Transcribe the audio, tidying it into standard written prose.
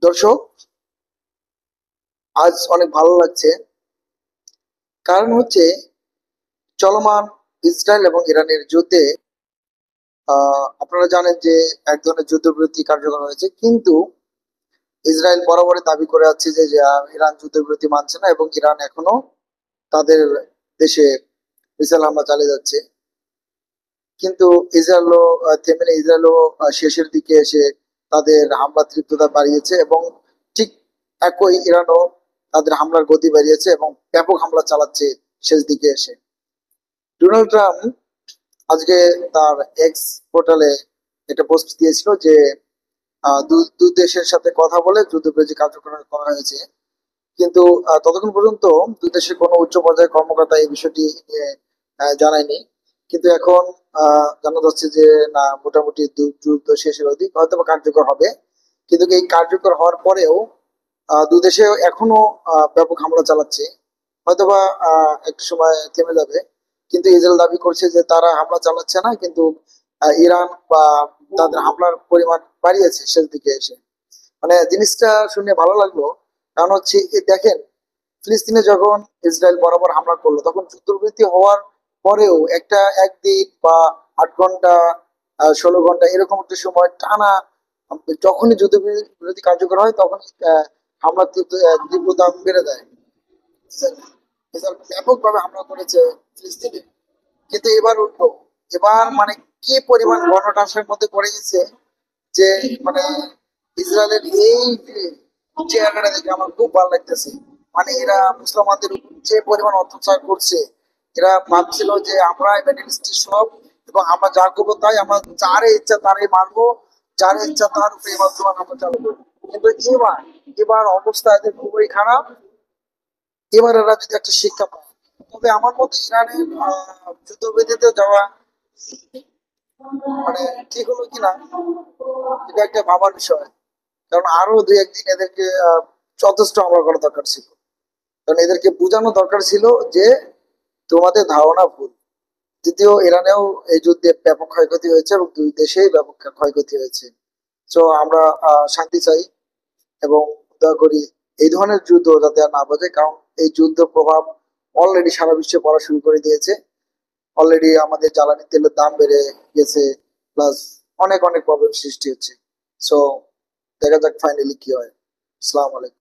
দর্শক, আজ অনেক ভালো লাগছে। কারণ হচ্ছে চলমান ইসরায়েল এবং ইরানের যুদ্ধে আপনারা জানেন যে এক ধরনের যুদ্ধবিরতি কার্যকর হয়েছে, কিন্তু ইসরায়েল বরাবরই দাবি করে আছে যে ইরান যুদ্ধবিরতি মানছে না এবং ইরান এখনো তাদের দেশে মিসাইল হামলা চালিয়ে যাচ্ছে। কিন্তু ইসরায়েলও থেমে নেই। ইসরায়েলও শেষের দিকে এসে তাদের হামলা তীব্রতা বাড়িয়েছে এবং ঠিক একই ইরানও তাদের হামলার গতি বাড়িয়েছে এবং ব্যাপক হামলা চালাচ্ছে শেষ দিকে এসে। ডোনাল্ড ট্রাম্প আজকে তার এক্স পোর্টালে একটা পোস্ট দিয়েছিল যে দু দেশের সাথে কথা বলে যুদ্ধবিরতি কার্যকর করা হয়েছে, কিন্তু ততক্ষণ পর্যন্ত দুই দেশের কোনো উচ্চ পর্যায়ের কর্মকর্তা এই বিষয়টি নিয়ে জানায়নি। কিন্তু এখন জানা যাচ্ছে যে না, মোটামুটি যুদ্ধ শেষের অধিক হয়তো বা কার্যকর হবে। কিন্তু এই কার্যকর হওয়ার পরেও দু দেশে এখনো ব্যাপক হামলা চালাচ্ছে। হয়তোবা একটা সময় থেমে যাবে, কিন্তু ইসরায়েল দাবি করছে যে তারা হামলা চালাচ্ছে না, কিন্তু ইরান বা তাদের হামলার পরিমাণ বাড়িয়েছে শেষ দিকে এসে। মানে জিনিসটা শুনে ভালো লাগলো। কারণ হচ্ছে এই দেখেন, ফিলিস্তিনে যখন ইসরায়েল বরাবর হামলা করলো তখন যুদ্ধবিরতি হওয়ার পরেও একটা একদিন বা 8 ঘন্টা 16 ঘন্টা এরকম একটা সময় টানা যখনই যুদ্ধবিরতি কার্যকর হয় তখন হামলার তীব্রতা বেড়ে যায়। ইসরায়েল ইসরায়েল ব্যাপকভাবে হামলা করেছে ফিলিস্তিনে। কিন্তু এবার উল্টো, এবার মানে কি পরিমাণ গণঠাসের মধ্যে পড়ে গেছে যে মানে ইসরায়েলের এই চেহারাটা দেখে আমার খুব ভালো লাগতেছে। মানে এরা মুসলমানদের উপর যে পরিমাণ অত্যাচার করছে, এরা ভাবছিল যে আমরা মিডল ইস্টের সব, এবং আমরা যা করবো তাই, আমরা যারে ইচ্ছা তারে মারবো, যার ইচ্ছা তার উপরে এবার তোমার আমরা চালাবো। কিন্তু এবার এবার অবস্থা এদের খুবই খারাপ। এবার এরা যদি একটা শিক্ষা পায়, তবে আমার মতে ইরানের যুদ্ধবিরতিতে যাওয়া মানে ঠিক হলো কিনা এটা একটা ভাবার বিষয়। কারণ আরো দুই একদিন এদেরকে যথেষ্ট হামলা করা দরকার ছিল। কারণ এদেরকে বোঝানো দরকার ছিল যে তোমাদের ধারণা ভুল। যদিও ইরানেও এই যুদ্ধে ব্যাপক ক্ষয়ক্ষতি হয়েছে এবং দুই দেশেই ব্যাপক ক্ষয়ক্ষতি হয়েছে। তো আমরা শান্তি চাই এবং দয়া করি এই ধরনের যুদ্ধ যাতে আর না বাজে। কারণ এই যুদ্ধ প্রভাব অলরেডি সারা বিশ্বে পড়া শুরু করে দিয়েছে। অলরেডি আমাদের জ্বালানি তেলের দাম বেড়ে গেছে, প্লাস অনেক অনেক প্রবলেম সৃষ্টি হচ্ছে। সো দেখা যাক ফাইনালি কি হয়। আসসালামু আলাইকুম।